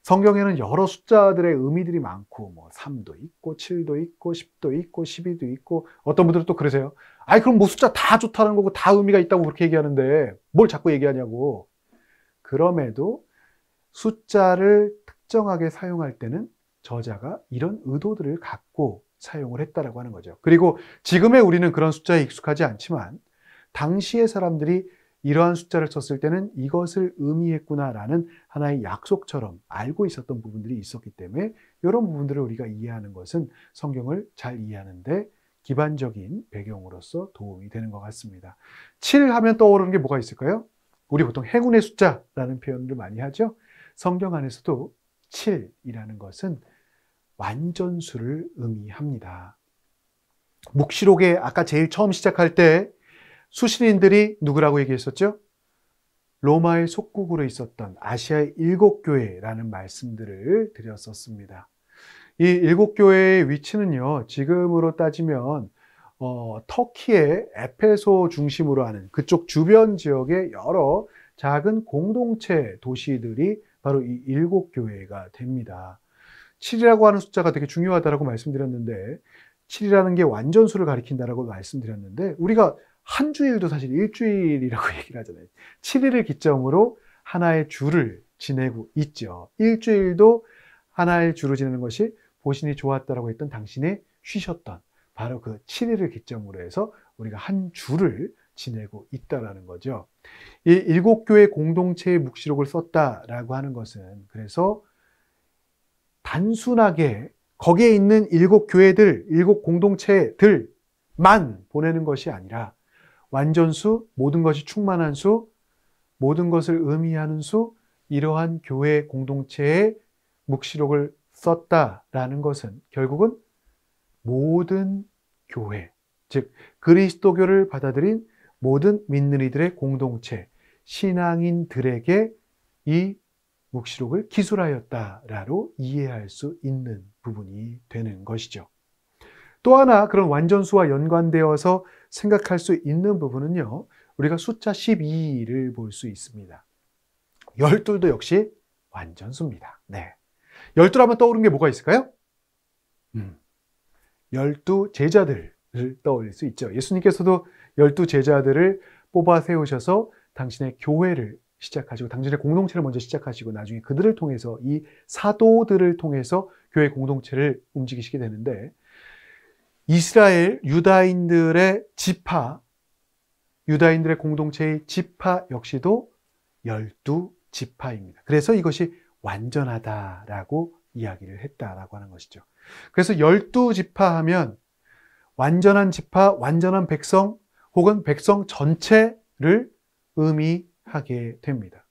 성경에는 여러 숫자들의 의미들이 많고 뭐 3도 있고 7도 있고 10도 있고 12도 있고 어떤 분들은 또 그러세요. 그럼 뭐 숫자 다 좋다는 거고 다 의미가 있다고 그렇게 얘기하는데 뭘 자꾸 얘기하냐고. 그럼에도 숫자를 특정하게 사용할 때는 저자가 이런 의도들을 갖고 사용을 했다라고 하는 거죠. 그리고 지금의 우리는 그런 숫자에 익숙하지 않지만 당시의 사람들이 이러한 숫자를 썼을 때는 이것을 의미했구나라는 하나의 약속처럼 알고 있었던 부분들이 있었기 때문에 이런 부분들을 우리가 이해하는 것은 성경을 잘 이해하는데 기반적인 배경으로서 도움이 되는 것 같습니다. 7 하면 떠오르는 게 뭐가 있을까요? 우리 보통 행운의 숫자라는 표현을 많이 하죠. 성경 안에서도 7이라는 것은 완전수를 의미합니다. 묵시록에 아까 제일 처음 시작할 때 수신인들이 누구라고 얘기했었죠? 로마의 속국으로 있었던 아시아의 7교회라는 말씀들을 드렸었습니다. 이 7교회의 위치는요, 지금으로 따지면 터키의 에페소 중심으로 하는 그쪽 주변 지역의 여러 작은 공동체 도시들이 바로 이 7교회가 됩니다. 7이라고 하는 숫자가 되게 중요하다고 말씀드렸는데 7이라는 게 완전수를 가리킨다라고 말씀드렸는데 우리가 한 주일도 사실 일주일이라고 얘기를 하잖아요. 7일을 기점으로 하나의 주를 지내고 있죠. 일주일도 하나의 주로 지내는 것이 보신이 좋았다라고 했던 당신의 쉬셨던 바로 그 7일을 기점으로 해서 우리가 한 주를 지내고 있다라는 거죠. 이 7교회 공동체의 묵시록을 썼다라고 하는 것은 그래서 단순하게 거기에 있는 7교회들, 7 공동체들만 보내는 것이 아니라 완전수, 모든 것이 충만한 수, 모든 것을 의미하는 수, 이러한 교회 공동체의 묵시록을 썼다라는 것은 결국은 모든 교회, 즉 그리스도교를 받아들인 모든 믿는 이들의 공동체, 신앙인들에게 이 묵시록을 기술하였다라고 이해할 수 있는 부분이 되는 것이죠. 또 하나 그런 완전수와 연관되어서 생각할 수 있는 부분은요, 우리가 숫자 12를 볼 수 있습니다. 12도 역시 완전수입니다. 네. 12하면 떠오르는 게 뭐가 있을까요? 12 제자들을 떠올릴 수 있죠. 예수님께서도 12 제자들을 뽑아 세우셔서 당신의 교회를 시작하시고 당신의 공동체를 먼저 시작하시고 나중에 그들을 통해서 이 사도들을 통해서 교회 공동체를 움직이시게 되는데 이스라엘 유다인들의 지파, 유다인들의 공동체의 지파 역시도 12지파입니다. 그래서 이것이 완전하다라고 이야기를 했다라고 하는 것이죠. 그래서 12지파 하면 완전한 지파, 완전한 백성 혹은 백성 전체를 의미하게 됩니다.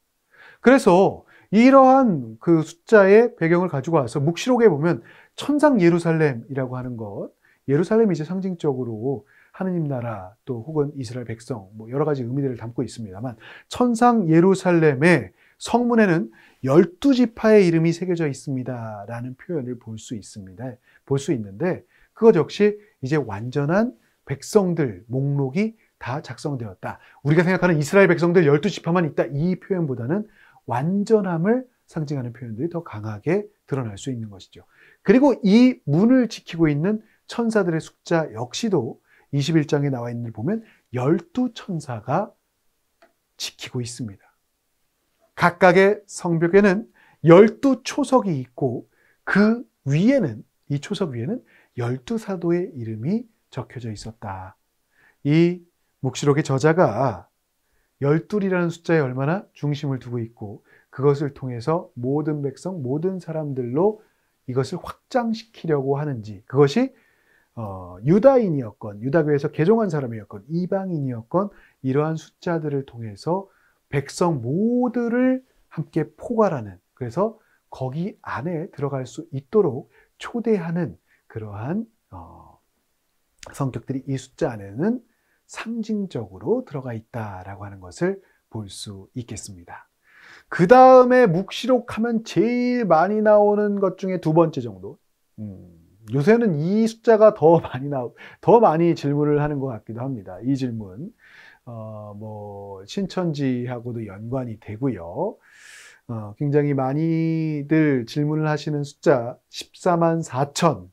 그래서 이러한 그 숫자의 배경을 가지고 와서 묵시록에 보면 천상 예루살렘이라고 하는 것, 예루살렘이 이제 상징적으로 하느님 나라 또 혹은 이스라엘 백성 뭐 여러 가지 의미들을 담고 있습니다만 천상 예루살렘의 성문에는 12지파의 이름이 새겨져 있습니다 라는 표현을 볼 수 있습니다. 볼 수 있는데 그것 역시 이제 완전한 백성들 목록이 다 작성되었다. 우리가 생각하는 이스라엘 백성들 12지파만 있다 이 표현보다는 완전함을 상징하는 표현들이 더 강하게 드러날 수 있는 것이죠. 그리고 이 문을 지키고 있는 천사들의 숫자 역시도 21장에 나와 있는 걸 보면 12천사가 지키고 있습니다. 각각의 성벽에는 12초석이 있고 그 위에는 이 초석 위에는 12사도의 이름이 적혀져 있었다. 이 묵시록의 저자가 12이라는 숫자에 얼마나 중심을 두고 있고 그것을 통해서 모든 백성, 모든 사람들로 이것을 확장시키려고 하는지 그것이 유다인이었건 유다교에서 개종한 사람이었건 이방인이었건 이러한 숫자들을 통해서 백성 모두를 함께 포괄하는 그래서 거기 안에 들어갈 수 있도록 초대하는 그러한 성격들이 이 숫자 안에는 상징적으로 들어가 있다라고 하는 것을 볼 수 있겠습니다. 그 다음에 묵시록 하면 제일 많이 나오는 것 중에 두 번째 정도. 요새는 이 숫자가 더 많이 질문을 하는 것 같기도 합니다. 이 질문. 뭐, 신천지하고도 연관이 되고요. 굉장히 많이들 질문을 하시는 숫자 14만 4천.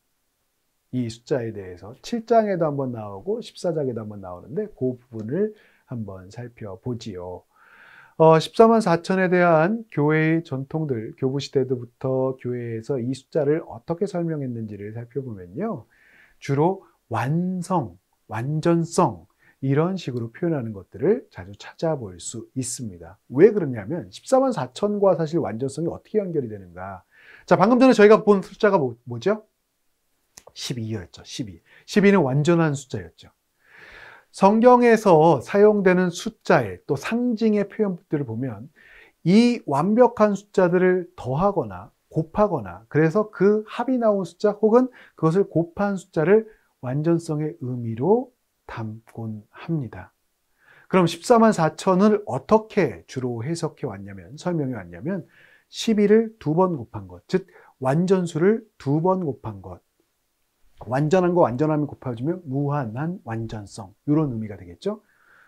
이 숫자에 대해서 7장에도 한번 나오고 14장에도 한번 나오는데 그 부분을 한번 살펴보지요. 14만 4천에 대한 교회의 전통들, 교부시대부터 교회에서 이 숫자를 어떻게 설명했는지를 살펴보면요. 주로 완성, 완전성 이런 식으로 표현하는 것들을 자주 찾아볼 수 있습니다. 왜 그러냐면 14만 4천과 사실 완전성이 어떻게 연결이 되는가. 자, 방금 전에 저희가 본 숫자가 뭐죠? 12였죠. 12. 12는 완전한 숫자였죠. 성경에서 사용되는 숫자의 또 상징의 표현들을 보면 이 완벽한 숫자들을 더하거나 곱하거나 그래서 그 합이 나온 숫자 혹은 그것을 곱한 숫자를 완전성의 의미로 담곤 합니다. 그럼 14만 4천을 어떻게 주로 해석해 왔냐면 설명해 왔냐면 12를 2번 곱한 것, 즉 완전수를 2번 곱한 것 완전한 거 완전함이 곱해지면 무한한 완전성 이런 의미가 되겠죠.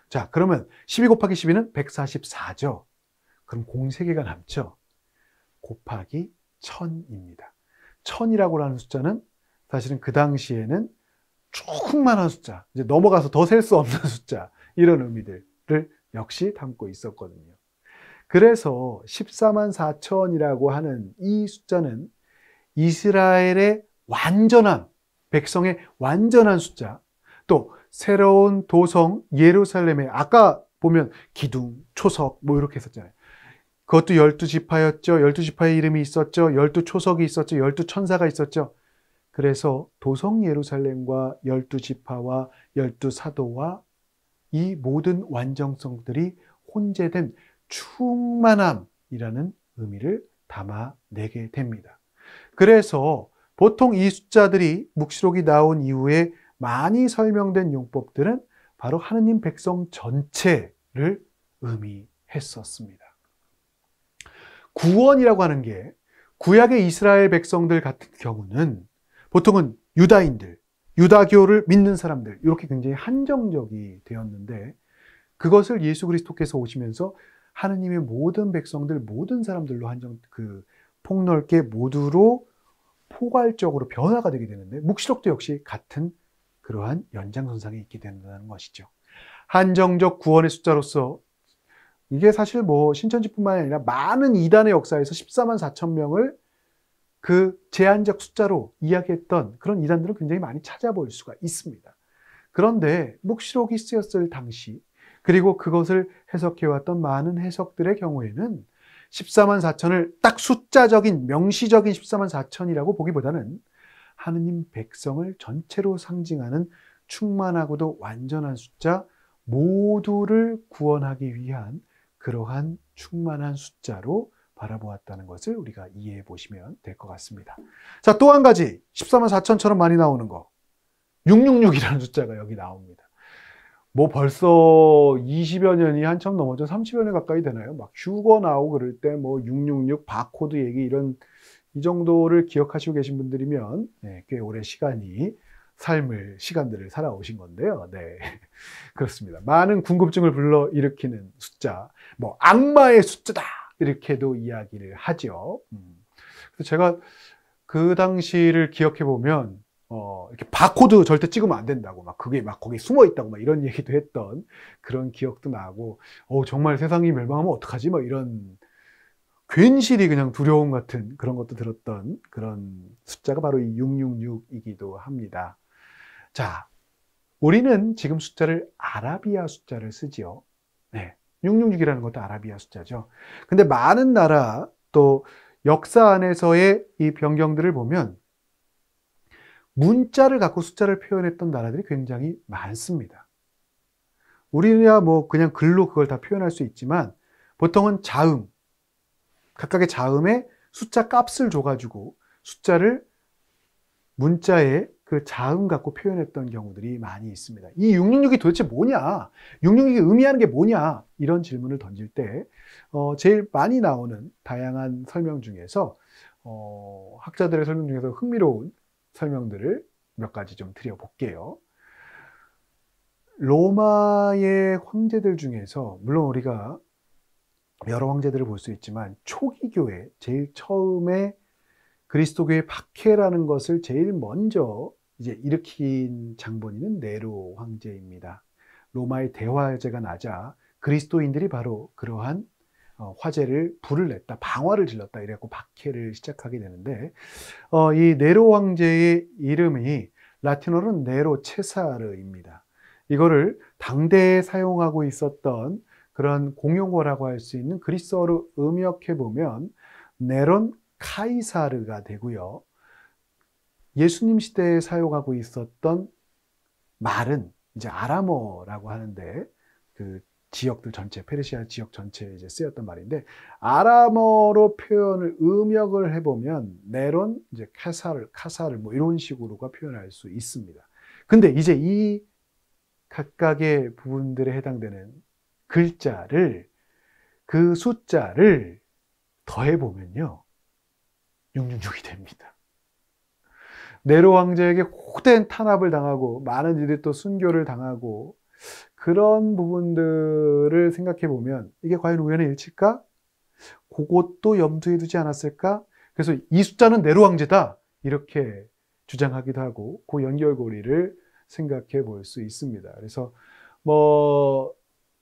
자 그러면 12 곱하기 12는 144죠. 그럼 공 3개가 남죠. 곱하기 1000입니다. 1000이라고 하는 숫자는 사실은 그 당시에는 충만한 숫자, 이제 넘어가서 더 셀 수 없는 숫자 이런 의미들을 역시 담고 있었거든요. 그래서 14만 4천이라고 하는 이 숫자는 이스라엘의 완전함 백성의 완전한 숫자, 또 새로운 도성 예루살렘에 아까 보면 기둥, 초석 뭐 이렇게 했었잖아요. 그것도 12지파였죠. 12지파의 이름이 있었죠. 12초석이 있었죠. 12천사가 있었죠. 그래서 도성 예루살렘과 12지파와 12사도와 이 모든 완전성들이 혼재된 충만함이라는 의미를 담아내게 됩니다. 그래서 보통 이 숫자들이 묵시록이 나온 이후에 많이 설명된 용법들은 바로 하느님 백성 전체를 의미했었습니다. 구원이라고 하는 게 구약의 이스라엘 백성들 같은 경우는 보통은 유다인들, 유다교를 믿는 사람들 이렇게 굉장히 한정적이 되었는데 그것을 예수 그리스도께서 오시면서 하느님의 모든 백성들, 모든 사람들로 폭넓게 모두로 포괄적으로 변화가 되게 되는데 묵시록도 역시 같은 그러한 연장선상에 있게 된다는 것이죠. 한정적 구원의 숫자로서 이게 사실 신천지뿐만 아니라 많은 이단의 역사에서 14만 4천 명을 그 제한적 숫자로 이야기했던 그런 이단들을 굉장히 많이 찾아볼 수가 있습니다. 그런데 묵시록이 쓰였을 당시 그리고 그것을 해석해왔던 많은 해석들의 경우에는 14만 4천을 딱 숫자적인 명시적인 14만 4천이라고 보기보다는 하느님 백성을 전체로 상징하는 충만하고도 완전한 숫자 모두를 구원하기 위한 그러한 충만한 숫자로 바라보았다는 것을 우리가 이해해 보시면 될 것 같습니다. 자, 또 한 가지 14만 4천처럼 많이 나오는 거 666이라는 숫자가 여기 나옵니다. 벌써 20여 년이 한참 넘었죠. 30여 년 가까이 되나요? 막 휴거 나오고 그럴 때 666 바코드 얘기 이 정도를 기억하시고 계신 분들이면 꽤 오래 시간들을 살아오신 건데요. 네. 그렇습니다. 많은 궁금증을 불러일으키는 숫자, 악마의 숫자다! 이렇게도 이야기를 하죠. 그래서 제가 그 당시를 기억해 보면, 이렇게 바코드 절대 찍으면 안 된다고, 그게 거기 숨어 있다고, 이런 얘기도 했던 그런 기억도 나고, 정말 세상이 멸망하면 어떡하지? 이런 괜시리 그냥 두려움 같은 그런 것도 들었던 그런 숫자가 바로 이 666이기도 합니다. 자, 우리는 지금 아라비아 숫자를 쓰지요. 네. 666이라는 것도 아라비아 숫자죠. 근데 많은 나라 또 역사 안에서의 이 변경들을 보면 문자를 갖고 숫자를 표현했던 나라들이 굉장히 많습니다. 우리야 그냥 글로 그걸 다 표현할 수 있지만 보통은 각각의 자음에 숫자 값을 줘가지고 숫자를 문자에 그 자음 갖고 표현했던 경우들이 많이 있습니다. 이 666이 도대체 뭐냐? 666이 의미하는 게 뭐냐? 이런 질문을 던질 때 제일 많이 나오는 다양한 설명 중에서 학자들의 설명 중에서 흥미로운 설명들을 몇 가지 좀 드려볼게요. 로마의 황제들 중에서 물론 우리가 여러 황제들을 볼 수 있지만 초기 교회 제일 처음에 그리스도교의 박해라는 것을 제일 먼저 일으킨 장본인은 네로 황제입니다. 로마의 대화제가 나자 그리스도인들이 바로 그러한 불을 냈다, 방화를 질렀다 이래갖고 박해를 시작하게 되는데 이 네로 황제의 이름이 라틴어로는 네로 체사르입니다. 이거를 당대에 사용하고 있었던 그런 공용어라고 할 수 있는 그리스어로 음역해 보면 네론 카이사르가 되고요. 예수님 시대에 사용하고 있었던 말은 아람어라고 하는데 그 지역들 전체, 페르시아 지역 전체에 쓰였던 말인데 아람어로 표현을 음역을 해보면 네론, 카사르 이런 식으로가 표현할 수 있습니다. 근데 이 각각의 부분들에 해당되는 글자를 그 숫자를 더해보면요 666이 됩니다. 네로 황제에게 호된 탄압을 당하고 많은 이들이 또 순교를 당하고 그런 부분들을 생각해 보면 이게 과연 우연의 일치일까? 그것도 염두에 두지 않았을까? 그래서 이 숫자는 네로 황제다 이렇게 주장하기도 하고 그 연결고리를 생각해 볼 수 있습니다. 그래서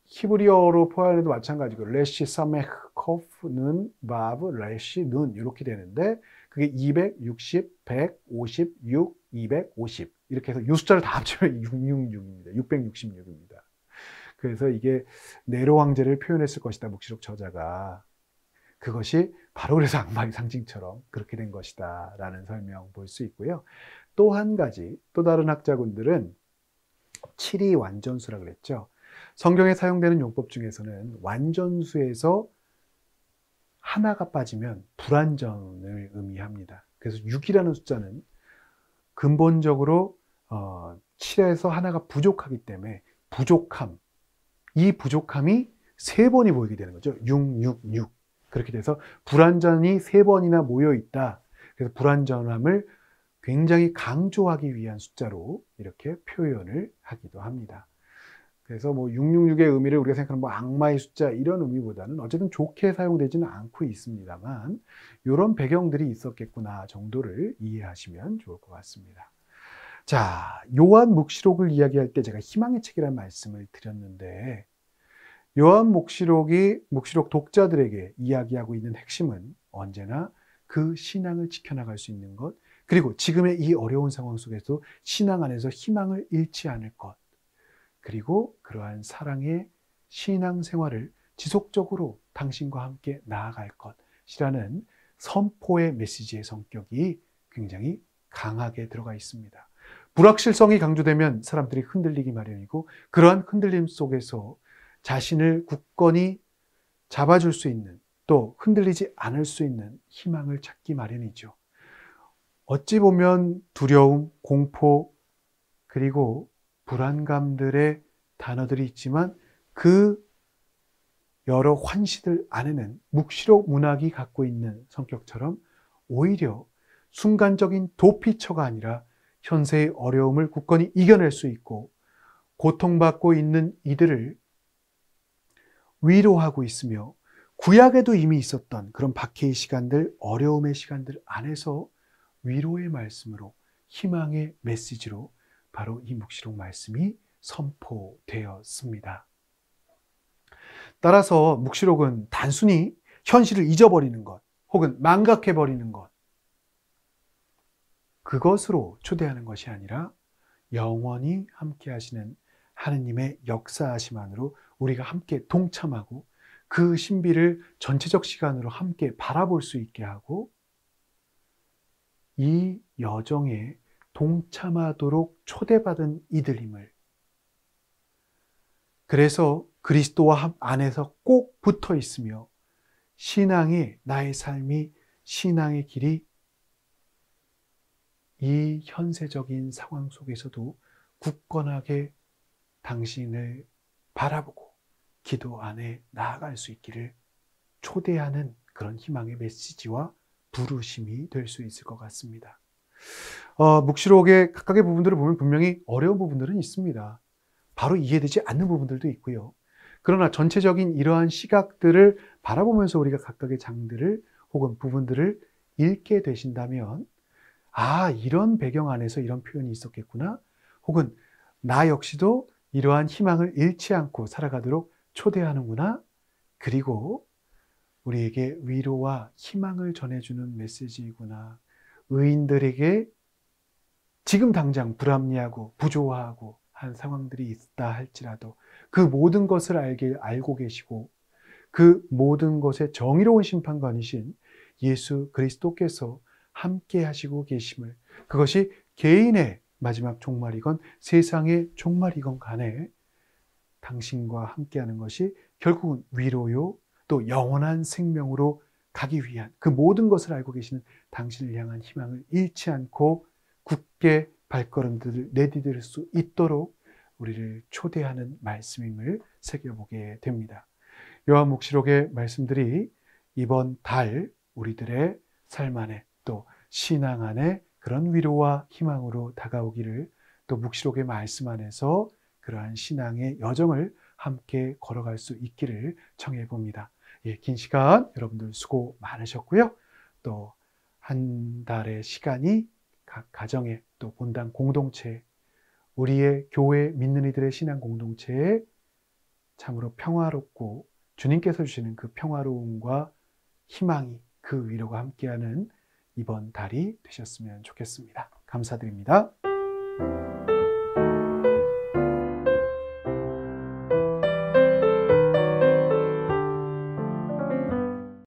히브리어로 표현해도 마찬가지고 레시 사메 코프는 바브 레시 눈 이렇게 되는데 그게 260, 150, 6, 250 이렇게 해서 이 숫자를 다 합치면 666입니다. 666입니다. 그래서 이게 네로 황제를 표현했을 것이다, 묵시록 저자가. 그것이 바로 그래서 악마의 상징처럼 그렇게 된 것이다 라는 설명 볼 수 있고요. 또 한 가지, 또 다른 학자분들은 7이 완전수라 그랬죠. 성경에 사용되는 용법 중에서는 완전수에서 하나가 빠지면 불완전을 의미합니다. 그래서 6이라는 숫자는 근본적으로 7에서 하나가 부족하기 때문에 부족함, 이 부족함이 3번이 보이게 되는 거죠. 6, 6, 6. 그렇게 돼서 불완전이 3번이나 모여 있다. 그래서 불완전함을 굉장히 강조하기 위한 숫자로 이렇게 표현을 하기도 합니다. 그래서 뭐 666의 의미를 우리가 생각하는 뭐 악마의 숫자 이런 의미보다는 어쨌든 좋게 사용되지는 않고 있습니다만 이런 배경들이 있었겠구나 정도를 이해하시면 좋을 것 같습니다. 자, 요한 묵시록을 이야기할 때 제가 희망의 책이라는 말씀을 드렸는데 요한 묵시록 독자들에게 이야기하고 있는 핵심은 언제나 그 신앙을 지켜나갈 수 있는 것, 그리고 지금의 이 어려운 상황 속에서 신앙 안에서 희망을 잃지 않을 것, 그리고 그러한 사랑의 신앙 생활을 지속적으로 당신과 함께 나아갈 것이라는 선포의 메시지의 성격이 굉장히 강하게 들어가 있습니다. 불확실성이 강조되면 사람들이 흔들리기 마련이고 그러한 흔들림 속에서 자신을 굳건히 잡아줄 수 있는, 또 흔들리지 않을 수 있는 희망을 찾기 마련이죠. 어찌 보면 두려움, 공포, 그리고 불안감들의 단어들이 있지만 그 여러 환시들 안에는 묵시록 문학이 갖고 있는 성격처럼 오히려 순간적인 도피처가 아니라 현세의 어려움을 굳건히 이겨낼 수 있고 고통받고 있는 이들을 위로하고 있으며 구약에도 이미 있었던 그런 박해의 시간들, 어려움의 시간들 안에서 위로의 말씀으로 희망의 메시지로 바로 이 묵시록 말씀이 선포되었습니다. 따라서 묵시록은 단순히 현실을 잊어버리는 것 혹은 망각해버리는 것, 그것으로 초대하는 것이 아니라 영원히 함께 하시는 하느님의 역사하심 안으로 우리가 함께 동참하고 그 신비를 전체적 시간으로 함께 바라볼 수 있게 하고 이 여정에 동참하도록 초대받은 이들임을, 그래서 그리스도와 안에서 꼭 붙어 있으며 신앙이, 나의 삶이, 신앙의 길이 이 현세적인 상황 속에서도 굳건하게 당신을 바라보고 기도 안에 나아갈 수 있기를 초대하는 그런 희망의 메시지와 부르심이 될 수 있을 것 같습니다. 묵시록의 각각의 부분들을 보면 분명히 어려운 부분들은 있습니다. 바로 이해되지 않는 부분들도 있고요. 그러나 전체적인 이러한 시각들을 바라보면서 우리가 각각의 장들을 혹은 부분들을 읽게 되신다면 아, 이런 배경 안에서 이런 표현이 있었겠구나, 혹은 나 역시도 이러한 희망을 잃지 않고 살아가도록 초대하는구나, 그리고 우리에게 위로와 희망을 전해주는 메시지이구나, 의인들에게 지금 당장 불합리하고 부조화하고 한 상황들이 있다 할지라도 그 모든 것을 알고 계시고 그 모든 것의 정의로운 심판관이신 예수 그리스도께서 함께 하시고 계심을, 그것이 개인의 마지막 종말이건 세상의 종말이건 간에 당신과 함께하는 것이 결국은 위로요 또 영원한 생명으로 가기 위한 그 모든 것을 알고 계시는 당신을 향한 희망을 잃지 않고 굳게 발걸음들을 내디딜 수 있도록 우리를 초대하는 말씀임을 새겨보게 됩니다. 요한묵시록의 말씀들이 이번 달 우리들의 삶 안에 또 신앙 안에 그런 위로와 희망으로 다가오기를, 또 묵시록의 말씀 안에서 그러한 신앙의 여정을 함께 걸어갈 수 있기를 청해 봅니다. 예, 긴 시간 여러분들 수고 많으셨고요. 또 한 달의 시간이 각 가정에 또 본당 공동체, 우리의 교회 믿는 이들의 신앙 공동체에 참으로 평화롭고 주님께서 주시는 그 평화로움과 희망이, 그 위로가 함께하는 이번 달이 되셨으면 좋겠습니다. 감사드립니다.